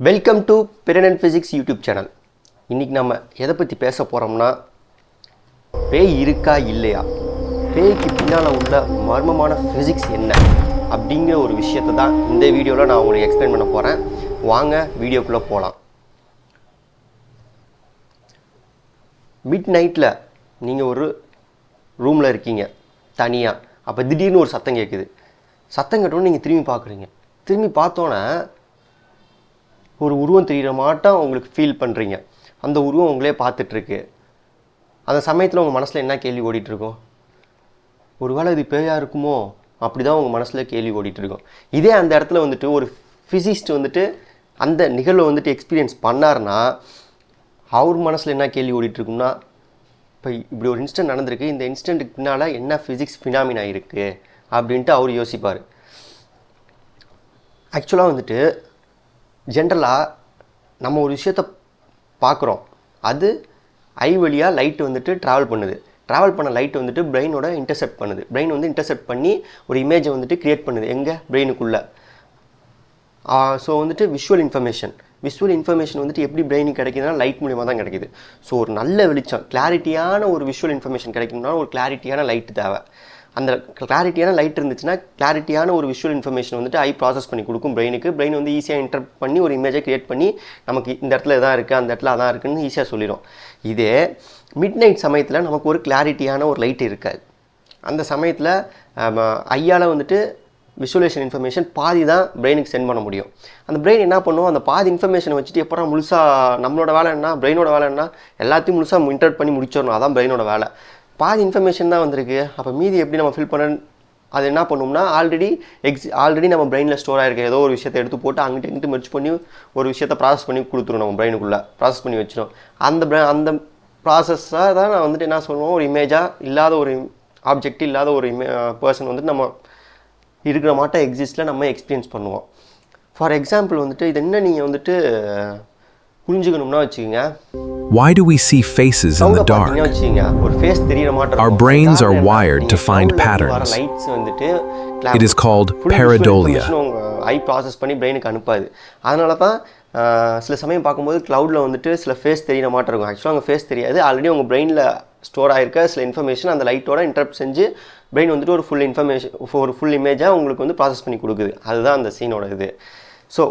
Welcome to Pranan and physics YouTube channel. இன்றைக்கி நம்ம எதை பற்றி பேச போகிறோம்னா, பேய் இருக்கா இல்லையா, பேய்க்கு பின்னால் உள்ள மர்மமான ஃபிசிக்ஸ் என்ன அப்படிங்கிற ஒரு விஷயத்தை தான் இந்த வீடியோவில் நான் உங்களுக்கு எக்ஸ்பிளைன் பண்ண போகிறேன். வாங்க வீடியோக்குள்ளே போகலாம். மிட் நைட்டில் நீங்கள் ஒரு ரூமில் இருக்கீங்க தனியாக. அப்போ திடீர்னு ஒரு சத்தம் கேட்குது. சத்தம் கேட்டோன்னு நீங்கள் திரும்பி பார்க்குறீங்க. திரும்பி பார்த்தோன்னே ஒரு உருவம் தெரிகிற மாட்டம் உங்களுக்கு ஃபீல் பண்ணுறீங்க. அந்த உருவம் உங்களே பார்த்துட்ருக்கு. அந்த சமயத்தில் உங்கள் மனசில் என்ன கேள்வி ஓடிட்டுருக்கும்? ஒரு வேளை இது பேயாக இருக்குமோ அப்படி தான் உங்கள் மனசில் கேள்வி ஓடிட்டுருக்கும். இதே அந்த இடத்துல வந்துட்டு ஒரு ஃபிசிஸ்ட் வந்துட்டு அந்த நிகழ்வை வந்துட்டு எக்ஸ்பீரியன்ஸ் பண்ணார்னா அவர் மனசில் என்ன கேள்வி ஓடிட்டுருக்குன்னா, இப்போ இப்படி ஒரு இன்ஸ்டன்ட் நடந்திருக்கு, இந்த இன்ஸ்டன்ட்டுக்கு பின்னால் என்ன ஃபிசிக்ஸ் ஃபினாமினா இருக்குது அப்படின்ட்டு அவர் யோசிப்பார். ஆக்சுவலாக வந்துட்டு ஜென்ரலாக நம்ம ஒரு விஷயத்தை பார்க்குறோம், அது ஐ வழியாக லைட் வந்துட்டு ட்ராவல் பண்ணுது. ட்ராவல் பண்ண லைட் வந்துட்டு பிரெயினோட இன்டர்செப்ட் பண்ணுது. பிரெயின் வந்து இன்டர்செப்ட் பண்ணி ஒரு இமேஜை வந்துட்டு க்ரியேட் பண்ணுது எங்கே, பிரெயினுக்குள்ளே. ஸோ வந்துட்டு விஷுவல் இன்ஃபர்மேஷன் வந்துட்டு எப்படி பிரெயினுக்கு கிடைக்குதுன்னா லைட் மூலிமா தான் கிடைக்குது. ஸோ ஒரு நல்ல வெளிச்சம், கிளாரிட்டியான ஒரு விஷுவல் இன்ஃபர்மேஷன் கிடைக்கணும்னா ஒரு கிளாரிட்டியான லைட்டு தேவை. அந்த கிளாரிட்டியான லைட் இருந்துச்சுன்னா கிளாரிட்டியான ஒரு விஷுவல் இன்ஃபர்மேஷன் வந்துட்டு ஐ ப்ராசஸ் பண்ணி கொடுக்கும் பிரெயினுக்கு. பிரெயின் வந்து ஈஸியாக இன்டர்ப்ட் பண்ணி ஒரு இமேஜை க்ரியேட் பண்ணி நமக்கு இந்த இடத்துல இதான் இருக்குது, அந்த இடத்துல அதான் இருக்குதுன்னு ஈஸியாக சொல்லிடும். இதே மிட் நைட் சமயத்தில் நமக்கு ஒரு கிளாரிட்டியான ஒரு லைட் இருக்காது. அந்த சமயத்தில் ஐயால் வந்துட்டு விஷுவலைசேஷன் இன்ஃபர்மேஷன் பாதி தான் பிரெயினுக்கு சென்ட் பண்ண முடியும். அந்த பிரெயின் என்ன பண்ணும், அந்த பாதி இன்ஃபர்மேஷனை வச்சுட்டு எப்போ முழுசாக நம்மளோட வேலை என்ன, பிரெயினோட வேலை என்ன, எல்லாத்தையும் முழுசாக இன்டர்ப்ட் பண்ணி முடிச்சிடணும். அதான் பிரெயினோட வேலை. பாதி இன்ஃபர்மேஷன் தான் வந்திருக்கு. அப்போ மீதி எப்படி நம்ம ஃபில் பண்ண, அது என்ன பண்ணோம்னா ஆல்ரெடி நம்ம பிரெயினில் ஸ்டோர் ஆகிருக்க ஏதோ ஒரு விஷயத்தை எடுத்து போட்டு அங்கிட்டு மெர்ஜ் பண்ணி ஒரு விஷயத்தை ப்ராசஸ் பண்ணி கொடுத்துரும். நம்ம பிரெயினுக்குள்ளே ப்ராசஸ் பண்ணி வச்சிடும். அந்த ப்ராசஸாக தான் நான் வந்துட்டு என்ன சொல்லுவோம், ஒரு இமேஜாக இல்லாத ஒரு ஆப்ஜெக்ட் இல்லாத ஒரு பர்சன் வந்துட்டு நம்ம இருக்கிற மாட்டம் எக்ஸிஸ்டில் நம்ம எக்ஸ்பீரியன்ஸ் பண்ணுவோம். ஃபார் எக்ஸாம்பிள் வந்துட்டு இது என்ன நீங்கள் வந்துட்டு புரிஞ்சுக்கணும்னா வச்சுக்கோங்க. Why do we see faces in the dark? Our brains are wired to find patterns. It is called pareidolia. I process பண்ணி பிரெயினுக்கு அனுப்பாது. அதனால தான் சில சமயம் பார்க்கும்போது க்ளவுடில் வந்துட்டு சில ஃபேஸ் தெரிகிற மாட்டம் இருக்கும். ஆக்சுவலாக அவங்க ஃபேஸ் தெரியாது, ஆல்ரெடி உங்கள் பிரெயினில் ஸ்டோர் ஆகிருக்க சில இன்ஃபர்மேஷன் அந்த லைட்டோட இன்டர்ப்ட் செஞ்சு பிரெயின் வந்துட்டு ஒரு ஃபுல் இமேஜாக உங்களுக்கு வந்து ப்ராசஸ் பண்ணி கொடுக்குது. அதுதான் அந்த சீனோட இது. ஸோ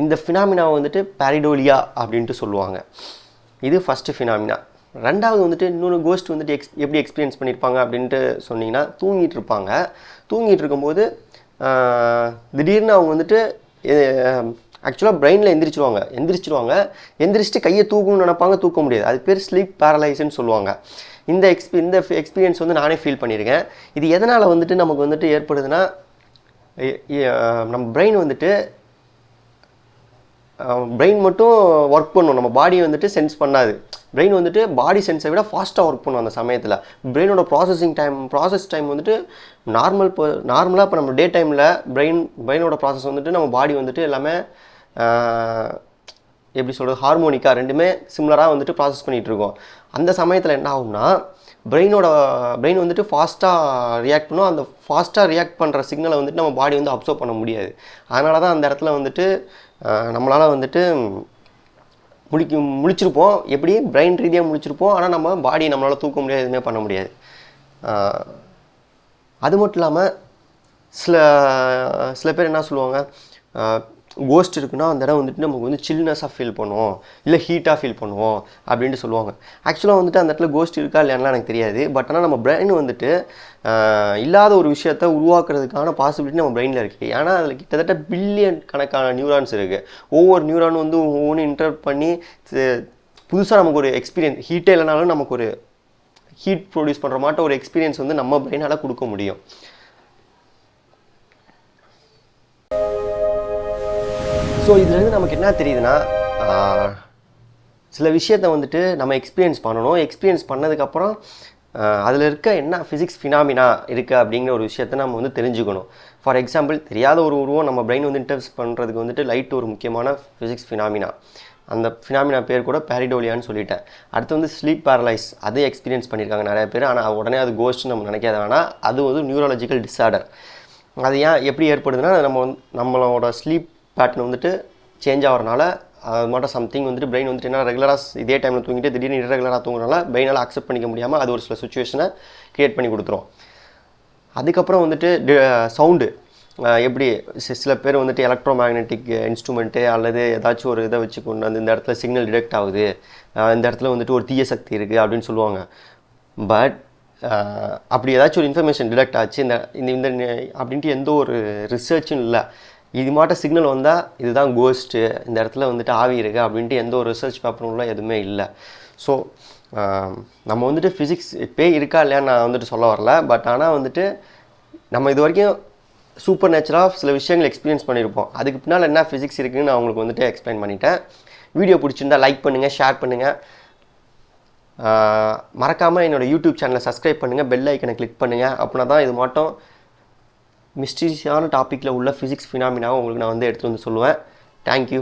இந்த ஃபினாமினாவை வந்துட்டு பாரிடோலியா அப்படின்ட்டு சொல்லுவாங்க. இது ஃபஸ்ட்டு ஃபினாமினா. ரெண்டாவது வந்துட்டு இன்னொரு கோஸ்ட் வந்துட்டு எப்படி எக்ஸ்பீரியன்ஸ் பண்ணியிருப்பாங்க அப்படின்ட்டு சொன்னிங்கன்னா, தூங்கிட்டு இருக்கும்போது திடீர்னு அவங்க வந்துட்டு ஆக்சுவலாக பிரெயினில் எந்திரிச்சிட்டு கையை தூக்கணும்னு நினைப்பாங்க, தூக்க முடியாது. அது பேர் ஸ்லீப் பேரலைஸ்ன்னு சொல்லுவாங்க. இந்த எக்ஸ்பீரியன்ஸ் வந்து நானே ஃபீல் பண்ணியிருக்கேன். இது எதனால் வந்துட்டு நமக்கு வந்துட்டு ஏற்படுதுன்னா, நம்ம பிரெயின் மட்டும் ஒர்க் பண்ணும், நம்ம பாடி வந்துட்டு சென்ஸ் பண்ணாது. பிரெயின் வந்துட்டு பாடி சென்ஸை விட ஃபாஸ்ட்டாக ஒர்க் பண்ணும். அந்த சமயத்தில் பிரெயினோட ப்ராசஸ் டைம் வந்துட்டு நார்மலாக இப்போ நம்ம டே டைமில் பிரெயினோட ப்ராசஸ் வந்துட்டு நம்ம பாடி வந்துட்டு எல்லாமே எப்படி சொல்கிறது, ஹார்மோனிக்காக ரெண்டுமே சிமிலராக வந்துட்டு ப்ராசஸ் பண்ணிகிட்டு இருக்கோம். அந்த சமயத்தில் என்ன ஆகும்னா, பிரெயின் வந்துட்டு ஃபாஸ்ட்டாக ரியாக்ட் பண்ணும். அந்த ஃபாஸ்ட்டாக ரியாக்ட் பண்ணுற சிக்னலை வந்துட்டு நம்ம பாடி வந்து அப்சர்வ் பண்ண முடியாது. அதனால தான் அந்த இடத்துல வந்துட்டு நம்மளால் வந்துட்டு முழிச்சிருப்போம். எப்படி பிரெயின் ரீதியாக முழிச்சிருப்போம், ஆனால் நம்ம பாடியை நம்மளால் தூக்க முடியாது, எதுவுமே பண்ண முடியாது. அது மட்டும் இல்லாமல் சில பேர் என்ன சொல்லுவாங்க, கோஸ்ட் இருக்குன்னா அந்த இடம் வந்துட்டு நமக்கு வந்து சில்னஸாக ஃபீல் பண்ணுவோம், இல்லை ஹீட்டாக ஃபீல் பண்ணுவோம் அப்படின்ட்டு சொல்லுவாங்க. ஆக்சுவலாக வந்துட்டு அந்த இடத்துல கோஸ்ட் இருக்கா இல்லையானலாம் எனக்கு தெரியாது. பட் ஆனால் நம்ம பிரெயின் வந்துட்டு இல்லாத ஒரு விஷயத்தை உருவாக்குறதுக்கான பாசிபிலிட்டி நம்ம பிரெயினில் இருக்குது. ஏன்னா அதில் கிட்டத்தட்ட பில்லியன் கணக்கான நியூரான்ஸ் இருக்குது. ஒவ்வொரு நியூரான் வந்து ஒவ்வொன்று இன்டர்ப்ட் பண்ணி புதுசாக நமக்கு ஒரு எக்ஸ்பீரியன்ஸ், ஹீட்டே இல்லைனாலும் நமக்கு ஒரு ஹீட் ப்ரொடியூஸ் பண்ணுற மாட்ட ஒரு எக்ஸ்பீரியன்ஸ் வந்து நம்ம பிரெயினால் கொடுக்க முடியும். ஸோ இதுலேருந்து நமக்கு என்ன தெரியுதுன்னா, சில விஷயத்தை வந்துட்டு நம்ம எக்ஸ்பீரியன்ஸ் பண்ணணும். எக்ஸ்பீரியன்ஸ் பண்ணதுக்கப்புறம் அதில் இருக்க என்ன ஃபிசிக்ஸ் ஃபினாமினா இருக்குது அப்படிங்கிற ஒரு விஷயத்தை நம்ம வந்து தெரிஞ்சுக்கணும். ஃபார் எக்ஸாம்பிள், தெரியாத ஒரு உருவம் நம்ம பிரெயின் வந்து இன்டர்ப்ட் பண்ணுறதுக்கு வந்துட்டு லைட் ஒரு முக்கியமான ஃபிசிக்ஸ் ஃபினாமினா. அந்த ஃபினாமினா பேர் கூட பாரிடோலியான்னு சொல்லிட்டேன். அடுத்து வந்து ஸ்லீப் பேரலைஸ், அதே எக்ஸ்பீரியன்ஸ் பண்ணியிருக்காங்க நிறைய பேர். ஆனால் உடனே அது கோஸ்ட்னு நம்ம நினைக்காத வேணாம். அது வந்து நியூரலாஜிக்கல் டிஸார்டர். அது ஏன் எப்படி ஏற்படுதுன்னா, நம்மளோட ஸ்லீப் பேட்டர்ன் வந்துட்டு சேஞ்ச் ஆகிறனால அது மட்டும் சம்திங் வந்துட்டு பிரெயின் வந்துட்டு என்ன ரெகுலராக இதே டைமில் தூங்கிட்டு திடீர்னு இரெகுலராக தூங்குறனால பிரெயினால் அக்செப்ட் பண்ணிக்க முடியாமல் அது ஒரு சில சுச்சுவேஷனை க்ரியேட் பண்ணி கொடுத்துரும். அதுக்கப்புறம் வந்துட்டு சவுண்டு எப்படி சில பேர் வந்துட்டு எலக்ட்ரோ மேக்னெட்டிக் இன்ஸ்ட்ருமெண்ட்டு அல்லது ஏதாச்சும் ஒரு இதை வச்சு கொண்டு வந்து இந்த இடத்துல சிக்னல் டிடெக்ட் ஆகுது, இந்த இடத்துல வந்துட்டு ஒரு தீய சக்தி இருக்குது அப்படின்னு சொல்லுவாங்க. பட் அப்படி ஏதாச்சும் ஒரு இன்ஃபர்மேஷன் டிடெக்ட் ஆச்சு இந்த இந்த அப்படின்ட்டு எந்த ஒரு ரிசர்ச்சும் இல்லை. இது மாட்ட சிக்னல் வந்தால் இதுதான் கோஸ்ட்டு, இந்த இடத்துல வந்துட்டு ஆவி இருக்குது அப்படின்ட்டு எந்த ஒரு ரிசர்ச் பேப்பரும் எதுவுமே இல்லை. ஸோ நம்ம வந்துட்டு ஃபிசிக்ஸ் பேய் இருக்கா இல்லையான்னு நான் வந்துட்டு சொல்ல வரல. பட் ஆனால் வந்துட்டு நம்ம இது வரைக்கும் சூப்பர் நேச்சராக சில விஷயங்கள் எக்ஸ்பீரியன்ஸ் பண்ணியிருப்போம். அதுக்கு பின்னால் என்ன ஃபிசிக்ஸ் இருக்குதுன்னு நான் உங்களுக்கு வந்துட்டு எக்ஸ்பிளைன் பண்ணிட்டேன். வீடியோ பிடிச்சிருந்தால் லைக் பண்ணுங்கள், ஷேர் பண்ணுங்கள். மறக்காமல் என்னோடய யூடியூப் சேனலை சப்ஸ்கிரைப் பண்ணுங்கள், பெல் ஐக்கனை கிளிக் பண்ணுங்கள். அப்படின்னா தான் இது மட்டும் மிஸ்டீரியஸான டாப்பிக்கில் உள்ள ஃபிசிக்ஸ் ஃபினாமினாவை உங்களுக்கு நான் வந்து எடுத்துகிட்டு வந்து சொல்லுவேன். தேங்க்யூ.